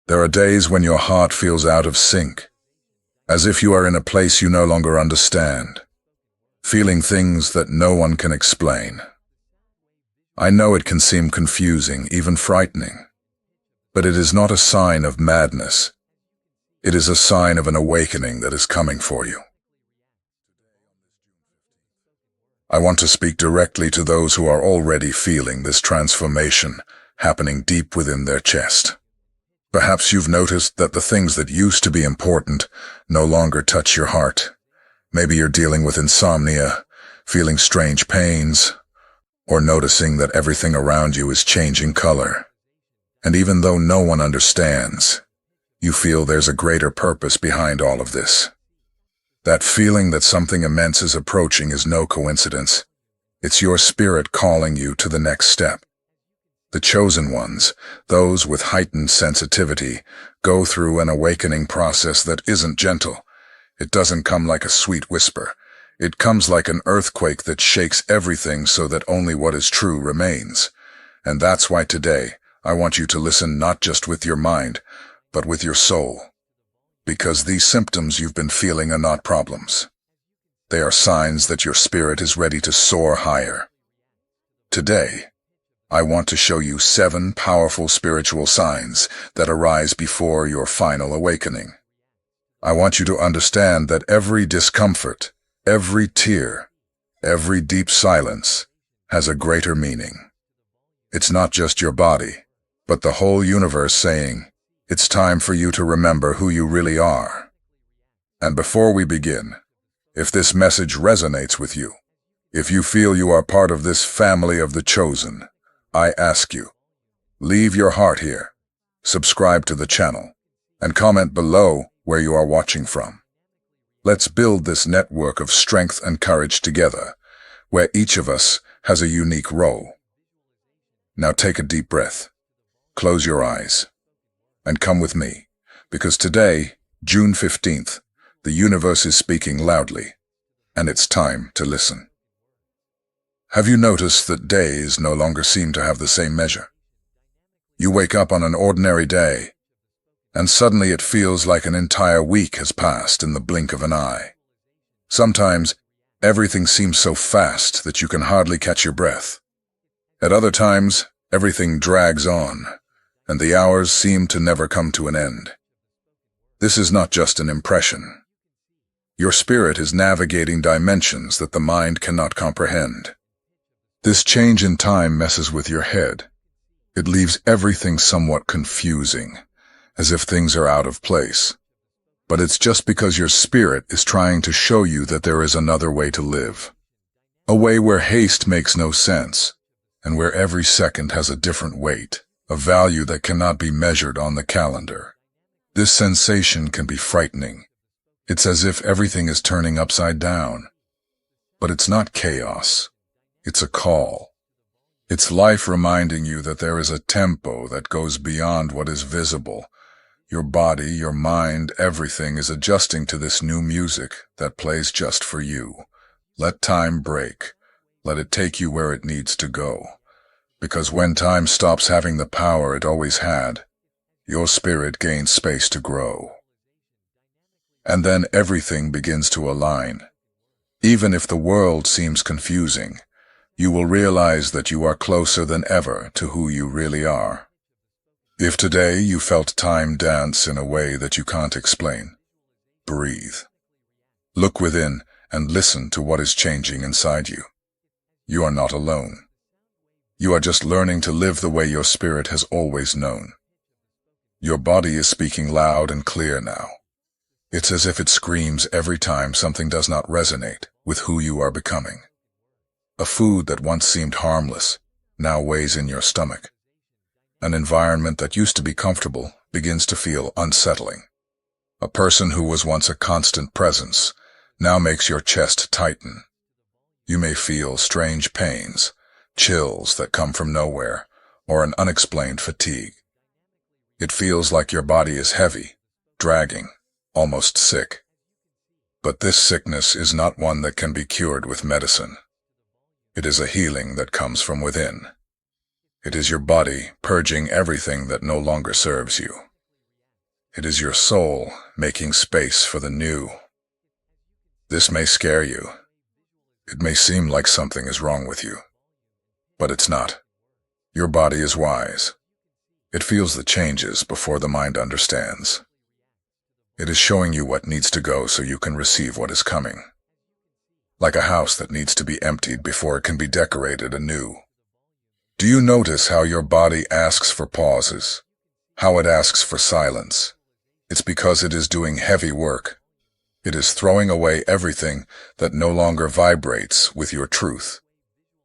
There are days when your heart feels out of sync, as if you are in a place you no longer understand, feeling things that no one can explain. I know it can seem confusing, even frightening, but it is not a sign of madness. It is a sign of an awakening that is coming for you. I want to speak directly to those who are already feeling this transformation happening deep within their chest. Perhaps you've noticed that the things that used to be important no longer touch your heart. Maybe you're dealing with insomnia, feeling strange pains, or noticing that everything around you is changing color. And even though no one understands, you feel there's a greater purpose behind all of this. That feeling that something immense is approaching is no coincidence. It's your spirit calling you to the next step. The chosen ones, those with heightened sensitivity, go through an awakening process that isn't gentle. It doesn't come like a sweet whisper. It comes like an earthquake that shakes everything so that only what is true remains. And that's why today, I want you to listen not just with your mind, but with your soul. Because these symptoms you've been feeling are not problems. They are signs that your spirit is ready to soar higher. Today, I want to show you 7 powerful spiritual signs that arise before your final awakening. I want you to understand that every discomfort, every tear, every deep silence has a greater meaning. It's not just your body, but the whole universe saying, it's time for you to remember who you really are. And before we begin, if this message resonates with you, if you feel you are part of this family of the chosen, I ask you, leave your heart here, subscribe to the channel, and comment below where you are watching from. Let's build this network of strength and courage together, where each of us has a unique role. Now take a deep breath, close your eyes, and come with me, because today, June 15th, the universe is speaking loudly, and it's time to listen. Have you noticed that days no longer seem to have the same measure? You wake up on an ordinary day, and suddenly it feels like an entire week has passed in the blink of an eye. Sometimes, everything seems so fast that you can hardly catch your breath. At other times, everything drags on, and the hours seem to never come to an end. This is not just an impression. Your spirit is navigating dimensions that the mind cannot comprehend. This change in time messes with your head. It leaves everything somewhat confusing, as if things are out of place. But it's just because your spirit is trying to show you that there is another way to live. A way where haste makes no sense, and where every second has a different weight, a value that cannot be measured on the calendar. This sensation can be frightening. It's as if everything is turning upside down. But it's not chaos. It's a call. It's life reminding you that there is a tempo that goes beyond what is visible. Your body, your mind, everything is adjusting to this new music that plays just for you. Let time break. Let it take you where it needs to go. Because when time stops having the power it always had, your spirit gains space to grow. And then everything begins to align. Even if the world seems confusing, you will realize that you are closer than ever to who you really are. If today you felt time dance in a way that you can't explain, breathe. Look within and listen to what is changing inside you. You are not alone. You are just learning to live the way your spirit has always known. Your body is speaking loud and clear now. It's as if it screams every time something does not resonate with who you are becoming. A food that once seemed harmless now weighs in your stomach. An environment that used to be comfortable begins to feel unsettling. A person who was once a constant presence now makes your chest tighten. You may feel strange pains, chills that come from nowhere, or an unexplained fatigue. It feels like your body is heavy, dragging, almost sick. But this sickness is not one that can be cured with medicine. It is a healing that comes from within. It is your body purging everything that no longer serves you. It is your soul making space for the new. This may scare you. It may seem like something is wrong with you. But it's not. Your body is wise. It feels the changes before the mind understands. It is showing you what needs to go so you can receive what is coming. Like a house that needs to be emptied before it can be decorated anew. Do you notice how your body asks for pauses? How it asks for silence? It's because it is doing heavy work. It is throwing away everything that no longer vibrates with your truth.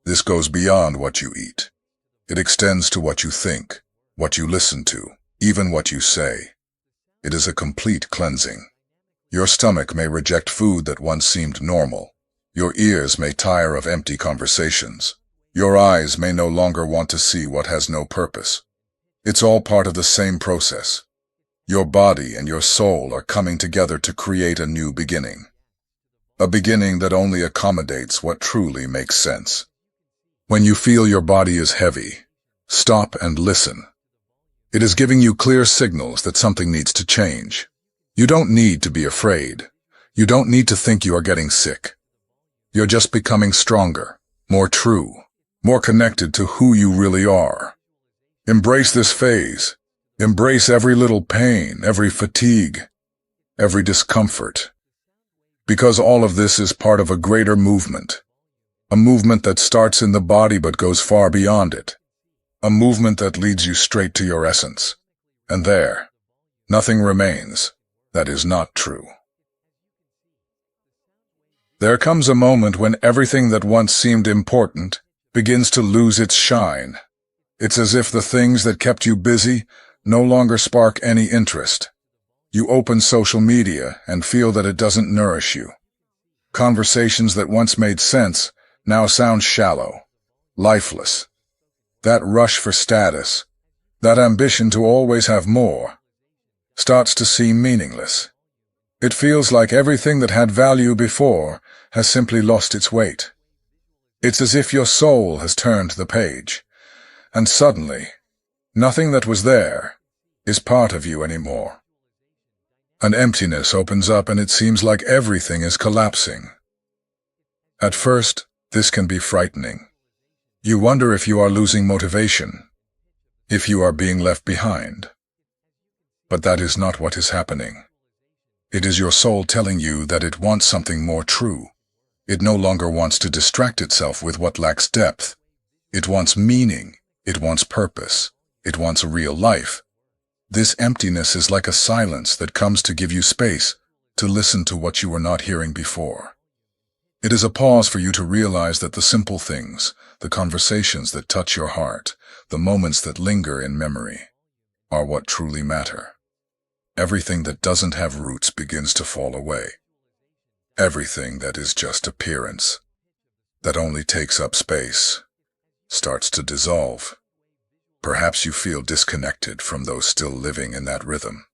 This goes beyond what you eat. It extends to what you think, what you listen to, even what you say. It is a complete cleansing. Your stomach may reject food that once seemed normal. Your ears may tire of empty conversations. Your eyes may no longer want to see what has no purpose. It's all part of the same process. Your body and your soul are coming together to create a new beginning. A beginning that only accommodates what truly makes sense. When you feel your body is heavy, stop and listen. It is giving you clear signals that something needs to change. You don't need to be afraid. You don't need to think you are getting sick. You're just becoming stronger, more true, more connected to who you really are. Embrace this phase. Embrace every little pain, every fatigue, every discomfort. Because all of this is part of a greater movement. A movement that starts in the body but goes far beyond it. A movement that leads you straight to your essence. And there, nothing remains that is not true. There comes a moment when everything that once seemed important begins to lose its shine. It's as if the things that kept you busy no longer spark any interest. You open social media and feel that it doesn't nourish you. Conversations that once made sense now sound shallow, lifeless. That rush for status, that ambition to always have more, starts to seem meaningless. It feels like everything that had value before has simply lost its weight. It's as if your soul has turned the page, and suddenly, nothing that was there is part of you anymore. An emptiness opens up and it seems like everything is collapsing. At first, this can be frightening. You wonder if you are losing motivation, if you are being left behind. But that is not what is happening. It is your soul telling you that it wants something more true. It no longer wants to distract itself with what lacks depth. It wants meaning. It wants purpose. It wants a real life. This emptiness is like a silence that comes to give you space to listen to what you were not hearing before. It is a pause for you to realize that the simple things, the conversations that touch your heart, the moments that linger in memory, are what truly matter. Everything that doesn't have roots begins to fall away. Everything that is just appearance, that only takes up space, starts to dissolve. Perhaps you feel disconnected from those still living in that rhythm.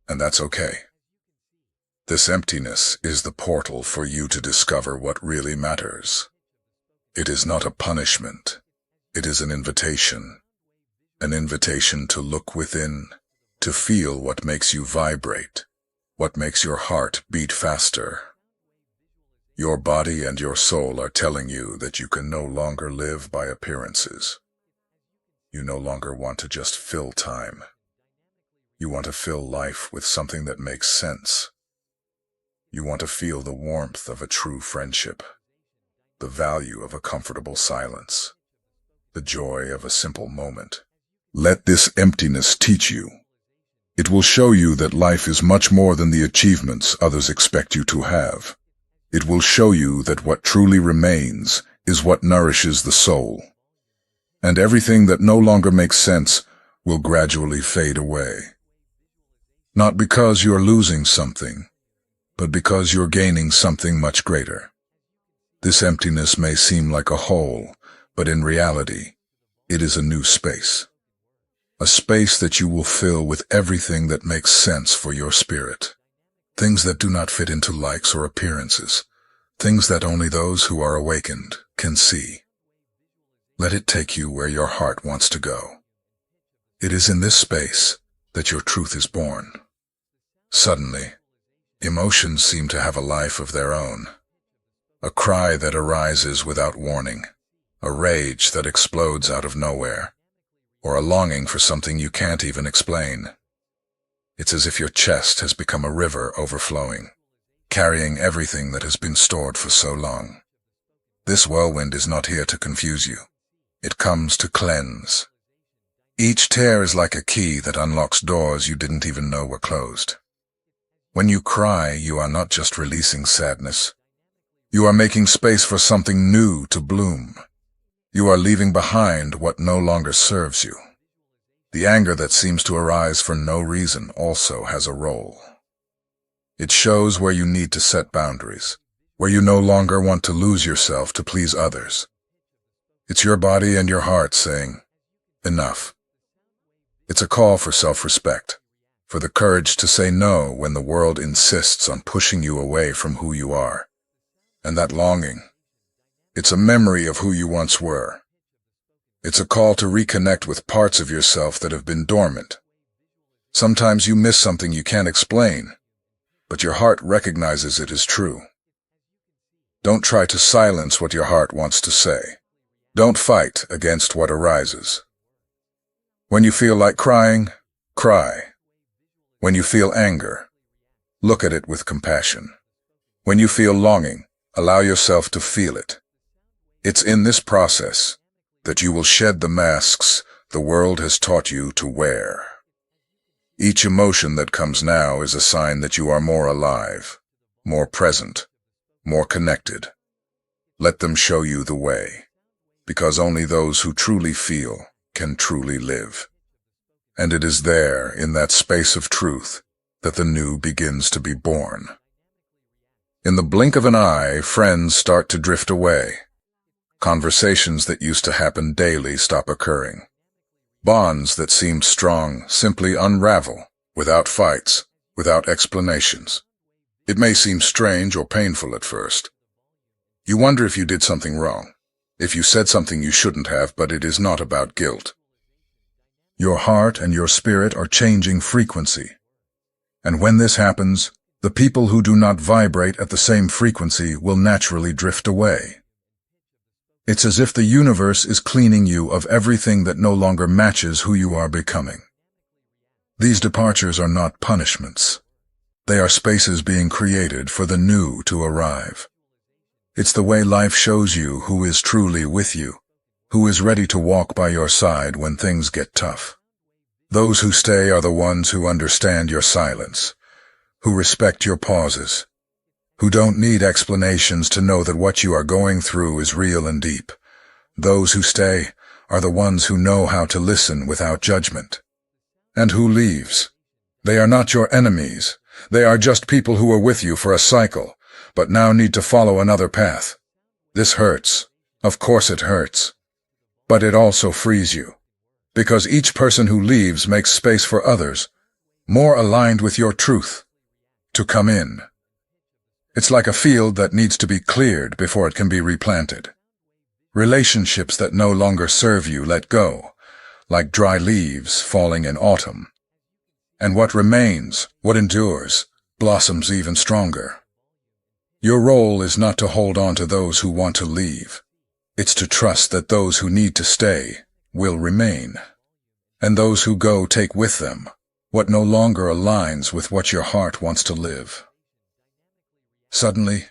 And that's okay. This emptiness is the portal for you to discover what really matters. It is not a punishment. It is an invitation to look within, to feel what makes you vibrate, what makes your heart beat faster. Your body and your soul are telling you that you can no longer live by appearances. You no longer want to just fill time. You want to fill life with something that makes sense. You want to feel the warmth of a true friendship, the value of a comfortable silence, the joy of a simple moment. Let this emptiness teach you. It will show you that life is much more than the achievements others expect you to have. It will show you that what truly remains is what nourishes the soul. And everything that no longer makes sense will gradually fade away. Not because you're losing something, but because you're gaining something much greater. This emptiness may seem like a hole, but in reality, it is a new space. A space that you will fill with everything that makes sense for your spirit. Things that do not fit into likes or appearances. Things that only those who are awakened can see. Let it take you where your heart wants to go. It is in this space that your truth is born. Suddenly, emotions seem to have a life of their own. A cry that arises without warning, a rage that explodes out of nowhere, or a longing for something you can't even explain. It's as if your chest has become a river overflowing, carrying everything that has been stored for so long. This whirlwind is not here to confuse you. It comes to cleanse. Each tear is like a key that unlocks doors you didn't even know were closed. When you cry, you are not just releasing sadness. You are making space for something new to bloom. You are leaving behind what no longer serves you. The anger that seems to arise for no reason also has a role. It shows where you need to set boundaries, where you no longer want to lose yourself to please others. It's your body and your heart saying, enough. It's a call for self-respect, for the courage to say no when the world insists on pushing you away from who you are. And that longing, it's a memory of who you once were. It's a call to reconnect with parts of yourself that have been dormant. Sometimes you miss something you can't explain, but your heart recognizes it as true. Don't try to silence what your heart wants to say. Don't fight against what arises. When you feel like crying, cry. When you feel anger, look at it with compassion. When you feel longing, allow yourself to feel it. It's in this process that you will shed the masks the world has taught you to wear. Each emotion that comes now is a sign that you are more alive, more present, more connected. Let them show you the way, because only those who truly feel can truly live. And it is there, in that space of truth, that the new begins to be born. In the blink of an eye, friends start to drift away. Conversations that used to happen daily stop occurring. Bonds that seemed strong simply unravel, without fights, without explanations. It may seem strange or painful at first. You wonder if you did something wrong, if you said something you shouldn't have, but it is not about guilt. Your heart and your spirit are changing frequency. And when this happens, the people who do not vibrate at the same frequency will naturally drift away. It's as if the universe is cleaning you of everything that no longer matches who you are becoming. These departures are not punishments. They are spaces being created for the new to arrive. It's the way life shows you who is truly with you, who is ready to walk by your side when things get tough. Those who stay are the ones who understand your silence, who respect your pauses, who don't need explanations to know that what you are going through is real and deep. Those who stay are the ones who know how to listen without judgment. And who leaves? They are not your enemies. They are just people who were with you for a cycle, but now need to follow another path. This hurts. Of course it hurts. But it also frees you, because each person who leaves makes space for others, more aligned with your truth, to come in. It's like a field that needs to be cleared before it can be replanted. Relationships that no longer serve you let go, like dry leaves falling in autumn. And what remains, what endures, blossoms even stronger. Your role is not to hold on to those who want to leave. It's to trust that those who need to stay will remain. And those who go take with them what no longer aligns with what your heart wants to live. Suddenly,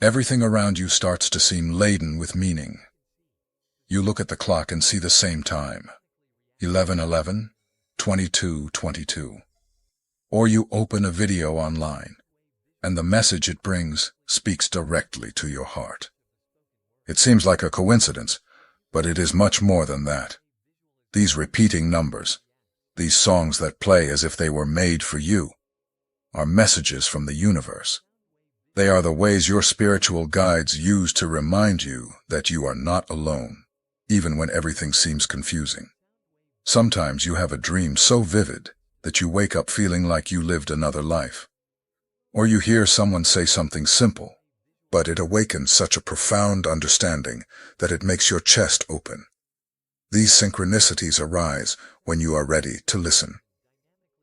everything around you starts to seem laden with meaning. You look at the clock and see the same time, 11:11, 22:22. Or you open a video online, and the message it brings speaks directly to your heart. It seems like a coincidence, but it is much more than that. These repeating numbers, these songs that play as if they were made for you, are messages from the universe. They are the ways your spiritual guides use to remind you that you are not alone, even when everything seems confusing. Sometimes you have a dream so vivid that you wake up feeling like you lived another life. Or you hear someone say something simple, but it awakens such a profound understanding that it makes your chest open. These synchronicities arise when you are ready to listen.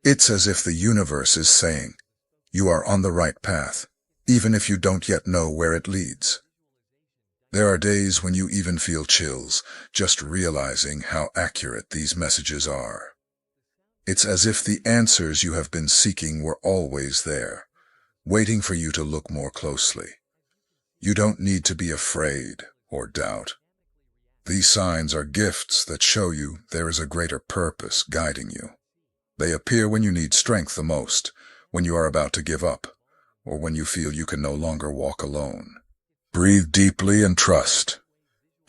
It's as if the universe is saying, you are on the right path, even if you don't yet know where it leads. There are days when you even feel chills, just realizing how accurate these messages are. It's as if the answers you have been seeking were always there, waiting for you to look more closely. You don't need to be afraid or doubt. These signs are gifts that show you there is a greater purpose guiding you. They appear when you need strength the most, when you are about to give up, or when you feel you can no longer walk alone. Breathe deeply and trust.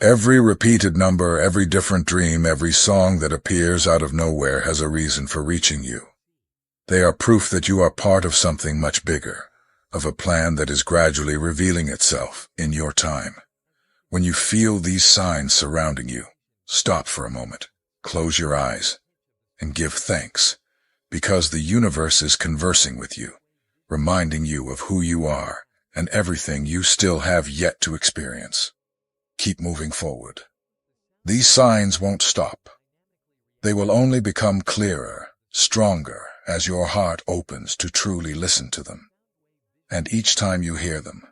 Every repeated number, every different dream, every song that appears out of nowhere has a reason for reaching you. They are proof that you are part of something much bigger, of a plan that is gradually revealing itself in your time. When you feel these signs surrounding you, stop for a moment, close your eyes, and give thanks, because the universe is conversing with you, reminding you of who you are and everything you still have yet to experience. Keep moving forward. These signs won't stop. They will only become clearer, stronger, as your heart opens to truly listen to them. And each time you hear them,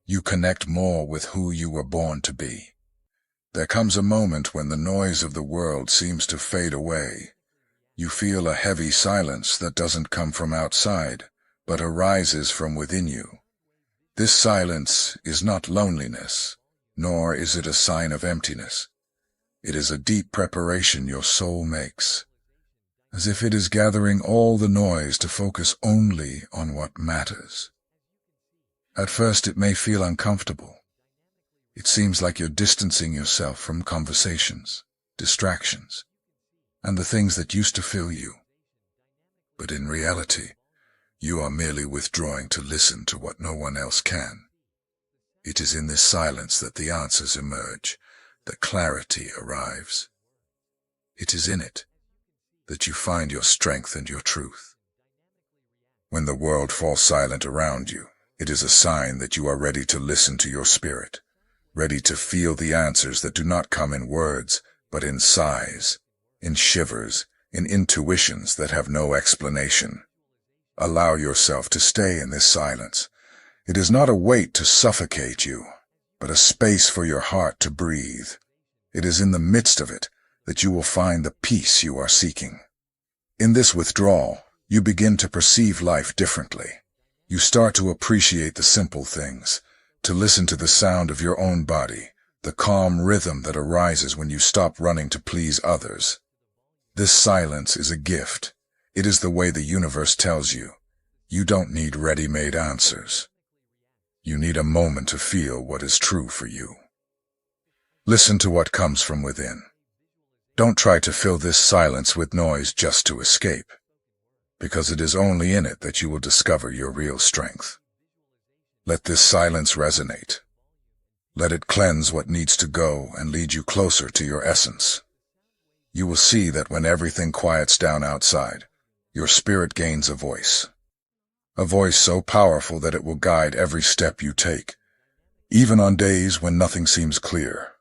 you connect more with who you were born to be. There comes a moment when the noise of the world seems to fade away. You feel a heavy silence that doesn't come from outside, but arises from within you. This silence is not loneliness, nor is it a sign of emptiness. It is a deep preparation your soul makes, as if it is gathering all the noise to focus only on what matters. At first it may feel uncomfortable. It seems like you're distancing yourself from conversations, distractions, and the things that used to fill you. But in reality, you are merely withdrawing to listen to what no one else can. It is in this silence that the answers emerge, that clarity arrives. It is in it that you find your strength and your truth. When the world falls silent around you, it is a sign that you are ready to listen to your spirit, ready to feel the answers that do not come in words, but in sighs, in shivers, in intuitions that have no explanation. Allow yourself to stay in this silence. It is not a weight to suffocate you, but a space for your heart to breathe. It is in the midst of it that you will find the peace you are seeking. In this withdrawal, you begin to perceive life differently. You start to appreciate the simple things, to listen to the sound of your own body, the calm rhythm that arises when you stop running to please others. This silence is a gift. It is the way the universe tells you, you don't need ready-made answers. You need a moment to feel what is true for you. Listen to what comes from within. Don't try to fill this silence with noise just to escape, because it is only in it that you will discover your real strength. Let this silence resonate. Let it cleanse what needs to go and lead you closer to your essence. You will see that when everything quiets down outside, your spirit gains a voice so powerful that it will guide every step you take, even on days when nothing seems clear.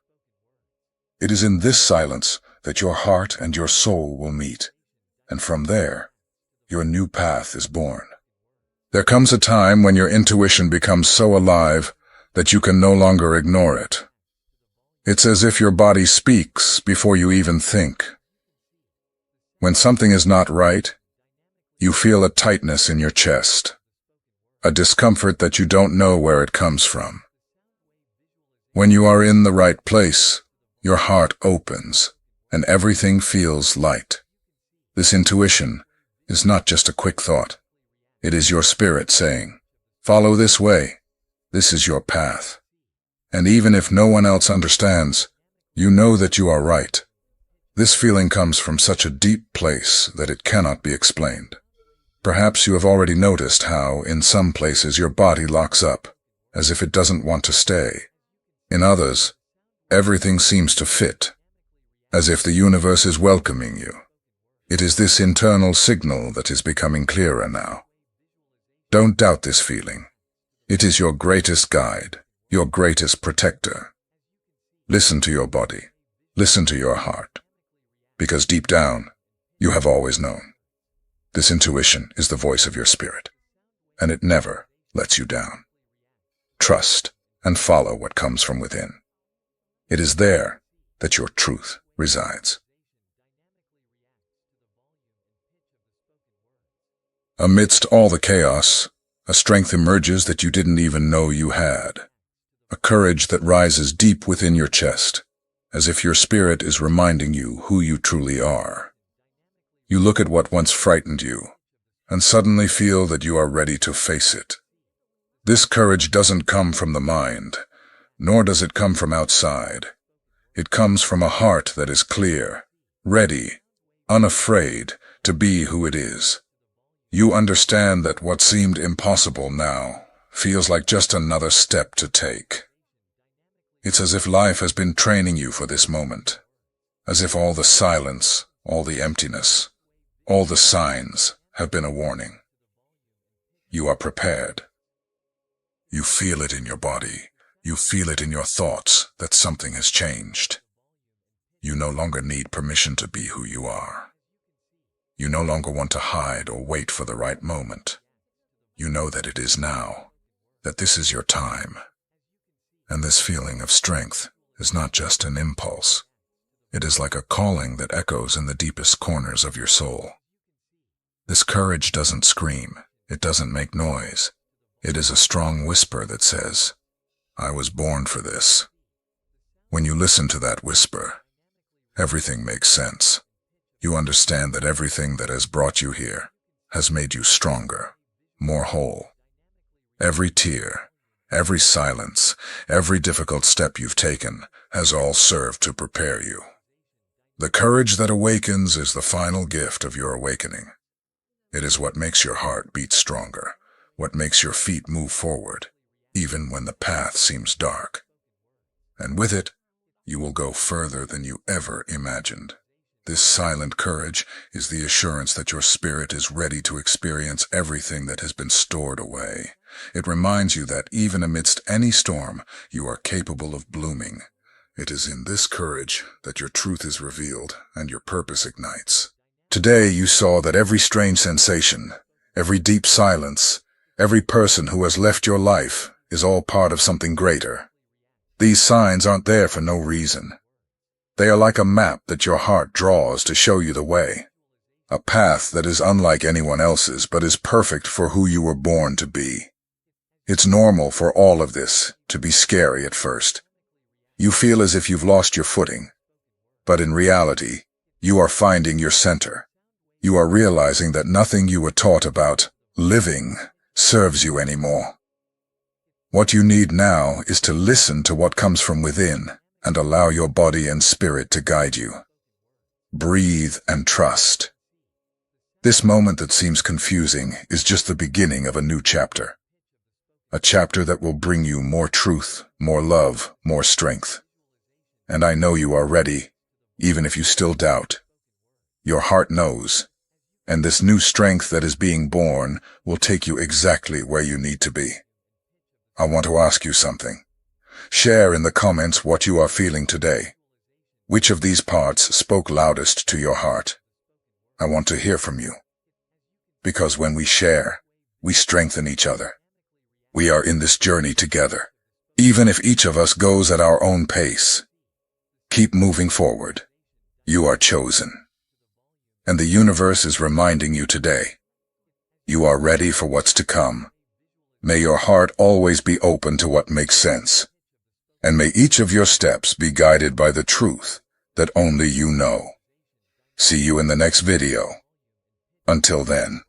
It is in this silence that your heart and your soul will meet, and from there, your new path is born. There comes a time when your intuition becomes so alive that you can no longer ignore it. It's as if your body speaks before you even think. When something is not right, you feel a tightness in your chest, a discomfort that you don't know where it comes from. When you are in the right place, your heart opens, and everything feels light. This intuition is not just a quick thought. It is your spirit saying, follow this way. This is your path. And even if no one else understands, you know that you are right. This feeling comes from such a deep place that it cannot be explained. Perhaps you have already noticed how, in some places, your body locks up, as if it doesn't want to stay. In others, everything seems to fit, as if the universe is welcoming you. It is this internal signal that is becoming clearer now. Don't doubt this feeling. It is your greatest guide, your greatest protector. Listen to your body. Listen to your heart. Because deep down, you have always known. This intuition is the voice of your spirit, and it never lets you down. Trust and follow what comes from within. It is there that your truth resides. Amidst all the chaos, a strength emerges that you didn't even know you had. A courage that rises deep within your chest, as if your spirit is reminding you who you truly are. You look at what once frightened you, and suddenly feel that you are ready to face it. This courage doesn't come from the mind, nor does it come from outside. It comes from a heart that is clear, ready, unafraid to be who it is. You understand that what seemed impossible now feels like just another step to take. It's as if life has been training you for this moment, as if all the silence, all the emptiness, all the signs have been a warning. You are prepared. You feel it in your body. You feel it in your thoughts that something has changed. You no longer need permission to be who you are. You no longer want to hide or wait for the right moment. You know that it is now, that this is your time. And this feeling of strength is not just an impulse. It is like a calling that echoes in the deepest corners of your soul. This courage doesn't scream. It doesn't make noise. It is a strong whisper that says, "I was born for this." When you listen to that whisper, everything makes sense. You understand that everything that has brought you here has made you stronger, more whole. Every tear, every silence, every difficult step you've taken has all served to prepare you. The courage that awakens is the final gift of your awakening. It is what makes your heart beat stronger, what makes your feet move forward, even when the path seems dark. And with it, you will go further than you ever imagined. This silent courage is the assurance that your spirit is ready to experience everything that has been stored away. It reminds you that even amidst any storm, you are capable of blooming. It is in this courage that your truth is revealed and your purpose ignites. Today you saw that every strange sensation, every deep silence, every person who has left your life is all part of something greater. These signs aren't there for no reason. They are like a map that your heart draws to show you the way. A path that is unlike anyone else's but is perfect for who you were born to be. It's normal for all of this to be scary at first. You feel as if you've lost your footing. But in reality, you are finding your center. You are realizing that nothing you were taught about living serves you anymore. What you need now is to listen to what comes from within and allow your body and spirit to guide you. Breathe and trust. This moment that seems confusing is just the beginning of a new chapter. A chapter that will bring you more truth, more love, more strength. And I know you are ready, even if you still doubt. Your heart knows, and this new strength that is being born will take you exactly where you need to be. I want to ask you something. Share in the comments what you are feeling today. Which of these parts spoke loudest to your heart? I want to hear from you. Because when we share, we strengthen each other. We are in this journey together, even if each of us goes at our own pace. Keep moving forward. You are chosen. And the universe is reminding you today. You are ready for what's to come. May your heart always be open to what makes sense. And may each of your steps be guided by the truth that only you know. See you in the next video. Until then.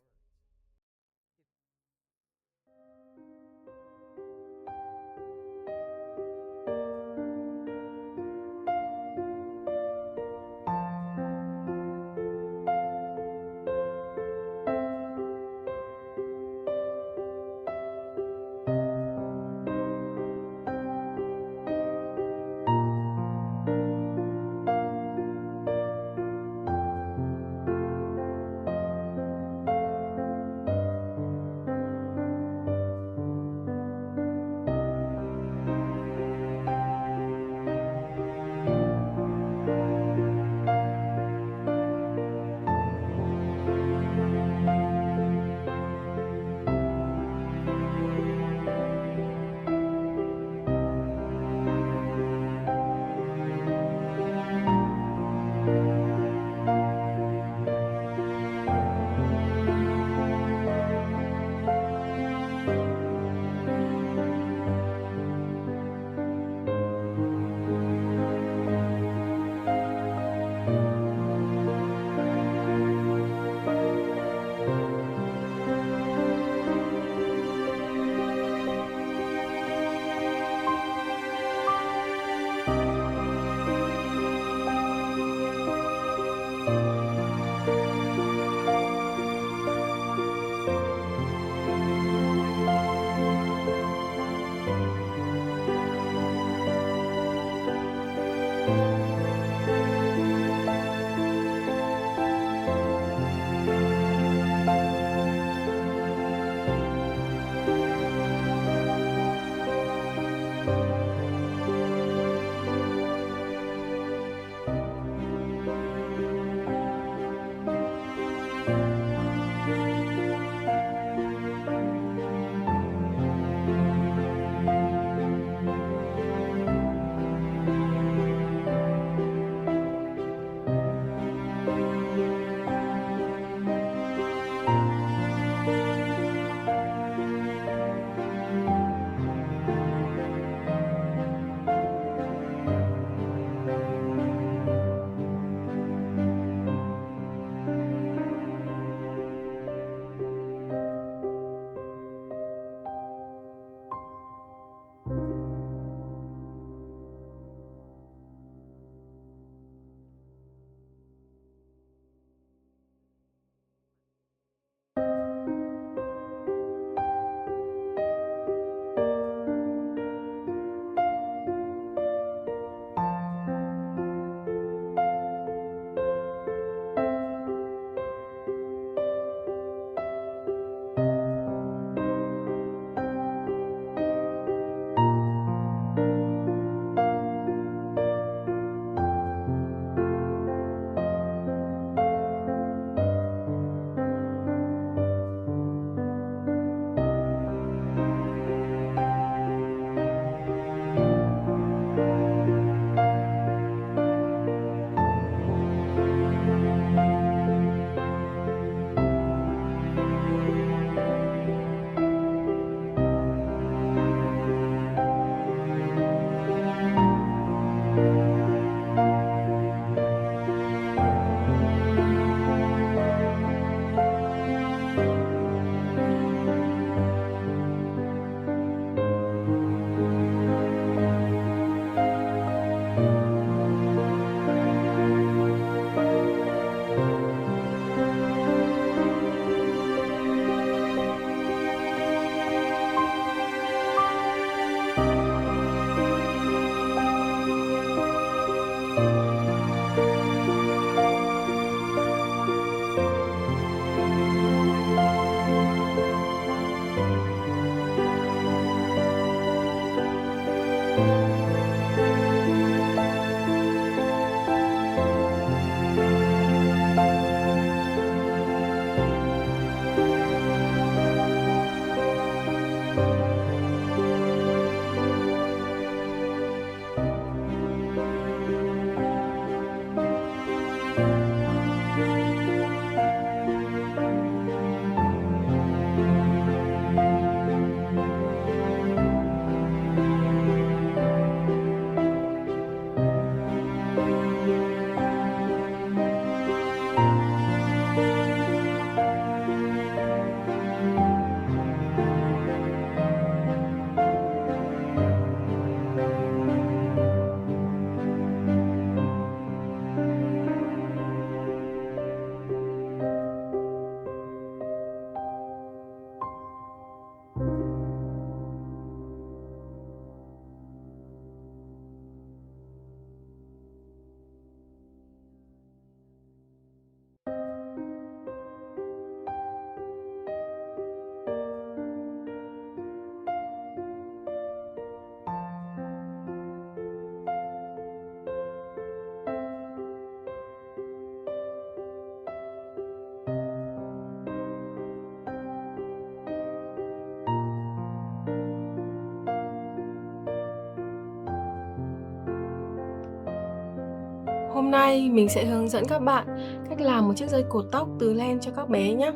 Hôm nay mình sẽ hướng dẫn các bạn cách làm một chiếc dây cột tóc từ len cho các bé nhé.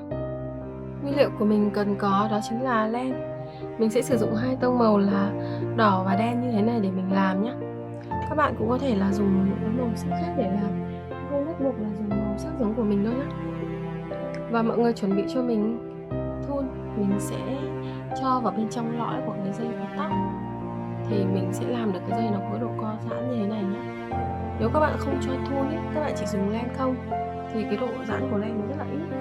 Nguyên liệu của mình cần có đó chính là len. Mình sẽ sử dụng 2 tông màu là đỏ và đen như thế này để mình làm nhé. Các bạn cũng có thể là dùng những màu sắc khác để làm, không bắt buộc là dùng màu sắc giống của mình đâu nhé. Và mọi người chuẩn bị cho mình thun. Mình sẽ cho vào bên trong lõi của cái dây cột tóc, thì mình sẽ làm được cái dây nó có độ co giãn như thế này nhé. Nếu các bạn không cho thun ấy, các bạn chỉ dùng len không, thì cái độ giãn của len nó rất là ít.